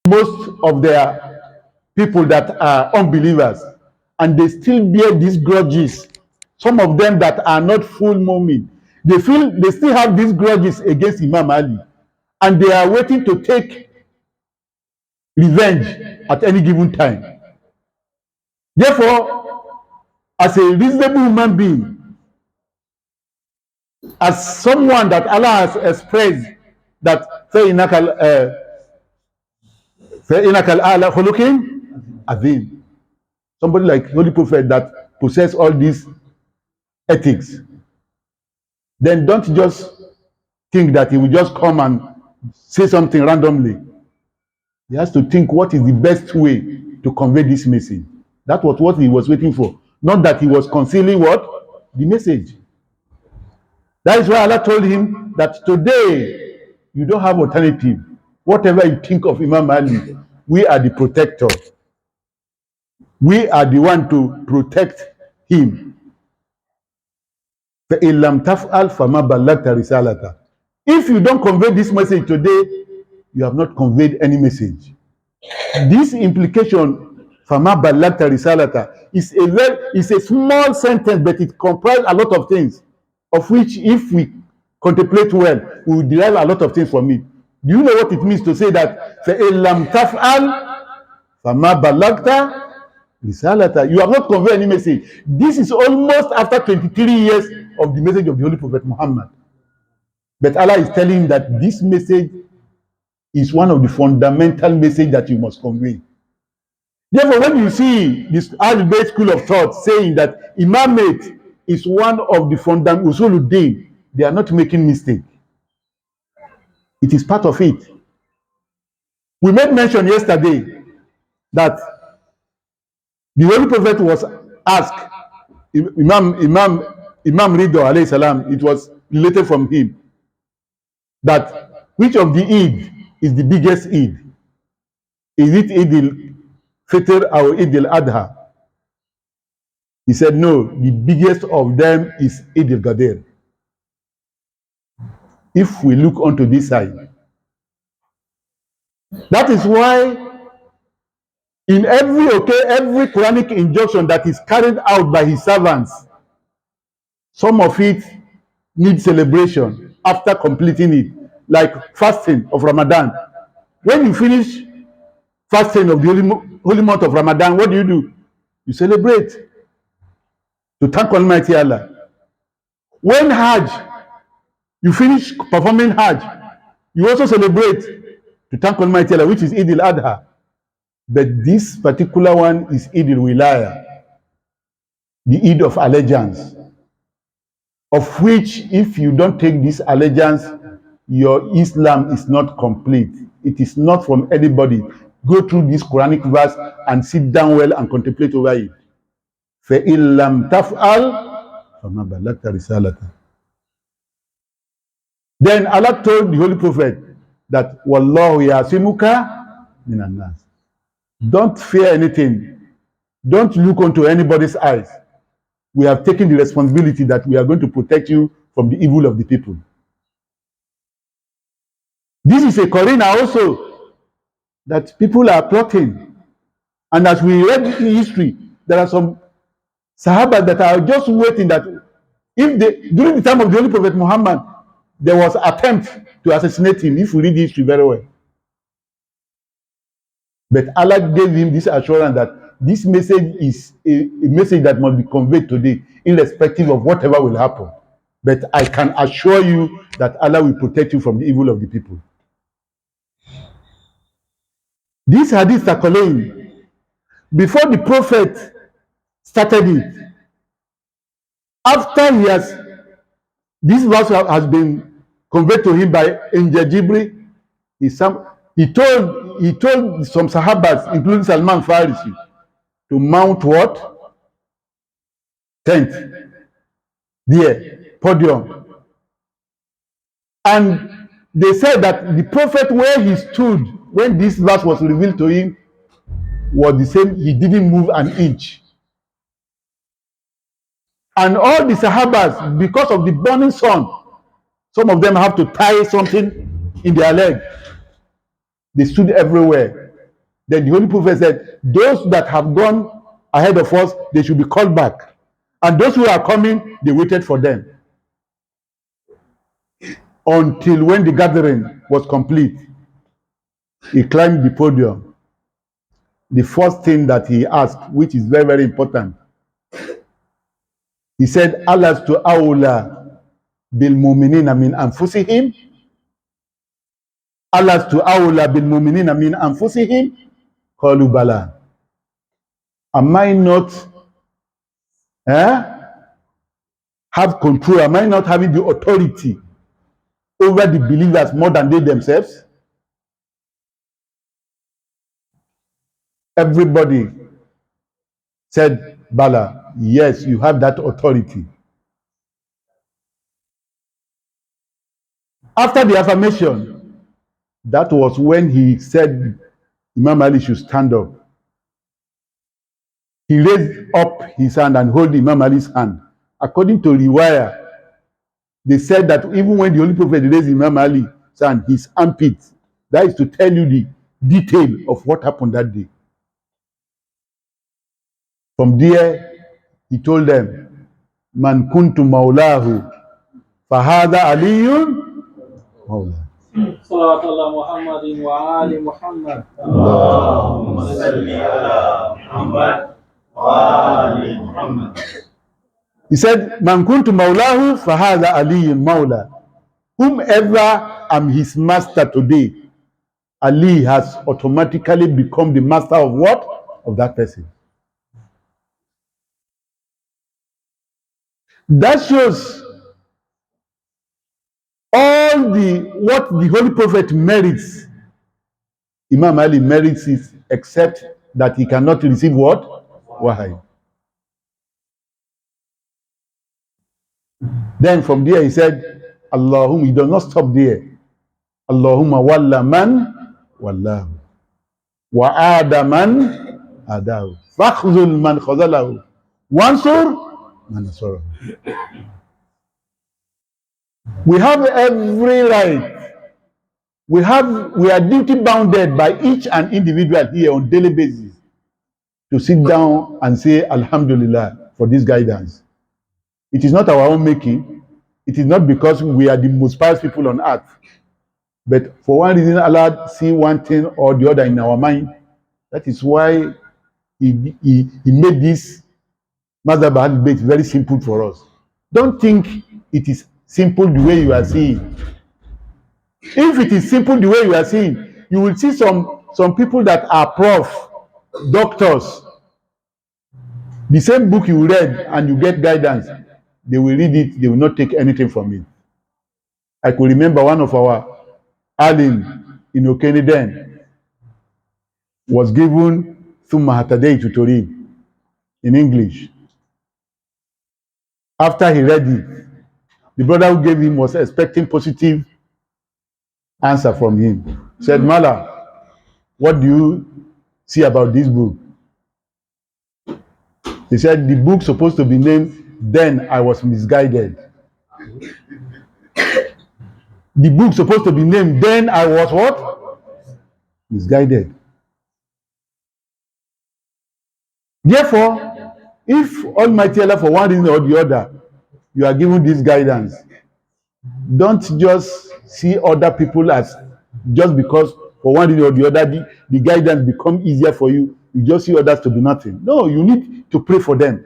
most of their people that are unbelievers, and they still bear these grudges. Some of them that are not full mu'min, they feel they still have these grudges against Imam Ali, and they are waiting to take revenge at any given time. Therefore, as a reasonable human being, as someone that Allah has expressed that فَإِنَّكَ الْأَعْلَى خُلُقٍ عَظِيمٍ, somebody like Holy Prophet that possess all these ethics, then don't just think that he will just come and say something randomly. He has to think what is the best way to convey this message. That was what he was waiting for, not that he was concealing what? The message. That is why Allah told him that today you don't have alternative. Whatever you think of Imam Ali, we are the protector. We are the one to protect him. فَإِن لَمْ تَفْعَلْ فَمَا بَلَّغْتَ رِسَالَتَهُ. If you don't convey this message today, you have not conveyed any message. This implication, فَمَا بَلَّغْتَ رِسَالَتَهُ, is a small sentence, but it comprises a lot of things, of which if we contemplate well, we will derive a lot of things from it. Do you know what it means to say that فَإِن لَمْ تَفْعَلْ فَمَا بَلَّغْتَ risalata? You have not conveyed any message. This is almost after 23 years of the message of the Holy Prophet Muhammad. But Allah is telling him that this message is one of the fundamental message that you must convey. Therefore, when you see this Al-Huda school of thought saying that imamate is one of the fundamental usuluddin, they are not making mistake. It is part of it. We made mention yesterday that the Holy Prophet was asked, Imam Ridho alayhi salam, it was related from him, that which of the Eid is the biggest Eid? Is it Eid-l-Fitr or Eid-l-Adha? He said, no, the biggest of them is Eid-l-Ghadir. If we look onto this side, that is why in every Quranic injunction that is carried out by his servants, some of it needs celebration after completing it, like fasting of Ramadan. When you finish fasting of the holy month of Ramadan, what do? You celebrate to thank Almighty Allah. When Hajj, you finish performing Hajj, you also celebrate to thank Almighty Allah, which is Eid-l-Adha. But this particular one is Eid-l-Wilaya, the Eid of allegiance, of which if you don't take this allegiance, your Islam is not complete. It is not from anybody. Go through this Quranic verse and sit down well and contemplate over it. فَإِن لَمْ تَفْعَلْ فَمَا بَلَّغْتَ رِسَالَتَهُ. Then Allah told the Holy Prophet that وَاللَّهُ يَعْصِمُكَ مِنَ النَّاسِ. Don't fear anything. Don't look onto anybody's eyes. We have taken the responsibility that we are going to protect you from the evil of the people. This is a Corina also, that people are plotting. And as we read in history, there are some Sahaba that are just waiting that during the time of the Holy Prophet Muhammad, there was an attempt to assassinate him, if we read history very well. But Allah gave him this assurance that this message is a message that must be conveyed today, irrespective of whatever will happen. But I can assure you that Allah will protect you from the evil of the people. This hadith Thaqalain, before the Prophet started it, after this verse has been conveyed to him by Angel Jibril, he told some Sahabas, including Salman Farisi, to mount what? Tent. There, podium. And they said that the Prophet, where he stood when this verse was revealed to him, was the same. He didn't move an inch. And all the Sahabas, because of the burning sun, some of them have to tie something in their leg. They stood everywhere. Then the Holy Prophet said, those that have gone ahead of us, they should be called back. And those who are coming, they waited for them. Until when the gathering was complete, he climbed the podium. The first thing that he asked, which is very, very important, he said, Alastu awla bil mu'minina min anfusihim. Alastu awla bil mu'minina min anfusihim. Qalu bala. Am I not have control? Am I not having the authority over the believers more than they themselves? Everybody said, Bala, yes, you have that authority. After the affirmation, that was when he said Imam Ali should stand up. He raised up his hand and held Imam Ali's hand. According to Riwayah, they said that even when the Holy Prophet raised Imam Ali's hand, his armpit, that is to tell you the detail of what happened that day. From there, he told them, Man kuntu maulahu, fahada aliyun maula. Sallallahu Muhammadin wa ali Muhammad. Allahumma salli ala Muhammad wa ali Muhammad. He said, Man kuntu maulahu, fahada aliyun maula. Whomever am his master today, Ali has automatically become the master of what? Of that person. That shows all what the Holy Prophet merits. Imam Ali merits it, except that he cannot receive what? Wahy. Then from there he said, Allahumma, he does not stop there. Allahumma walla man wallahu. Wa adaman adahu. Fakhzul man khazalahu. Wansur man nasarahu. We have every right. We are duty bounded by each and individual here on daily basis to sit down and say Alhamdulillah for this guidance. It is not our own making. It is not because we are the most pious people on earth. But for one reason, Allah see one thing or the other in our mind. That is why He made this Mazhab Ahl-Bayt very simple for us. Don't think it is simple the way you are seeing. If it is simple the way you are seeing, you will see some people that are prof, doctors. The same book you read and you get guidance, they will read it, they will not take anything from it. I could remember one of our alim in Okene then was given Thumma Hatadei to read in English. After he read it, the brother who gave him was expecting positive answer from him. Said, Mala, what do you see about this book? He said, the book supposed to be named Then I Was Misguided. The book supposed to be named Then I Was what? Misguided. Therefore, if Almighty Allah for one reason or the other, you are given this guidance, don't just see other people as just because for one reason or the other the guidance become easier for you, you just see others to be nothing. No, you need to pray for them.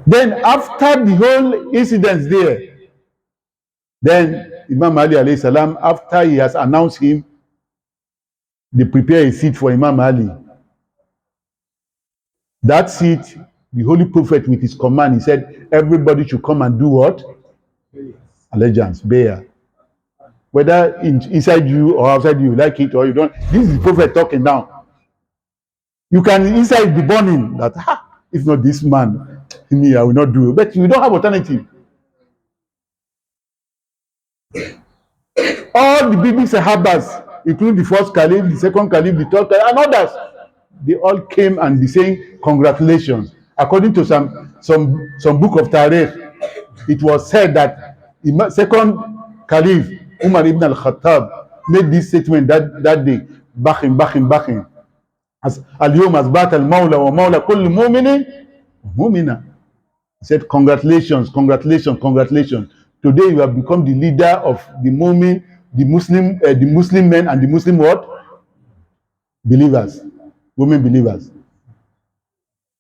Then after the whole incident there, then Imam Ali alayhi salam, after he has announced him, they prepare a seat for Imam Ali. That seat, the Holy Prophet with his command, he said, everybody should come and do what? Allegiance, bear. Whether inside you or outside you like it or you don't. This is the Prophet talking now. You can inside be burning that, if not this man, me, I will not do it. But you don't have alternative. All the big Sahabas, including the first Caliph, the second Caliph, the third Caliph, and others, they all came and be saying congratulations. According to some book of Tariq, it was said that the second Caliph Umar ibn al-Khattab made this statement that day. Bakhin. As al-yawm asbat al-mawla wa mawla kulli mu'minin mu'mina. He said, congratulations. Today you have become the leader of the mu'min, the Muslim men and the Muslim what? Believers, women believers.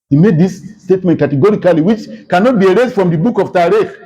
He made this statement categorically, which cannot be erased from the book of Tariq.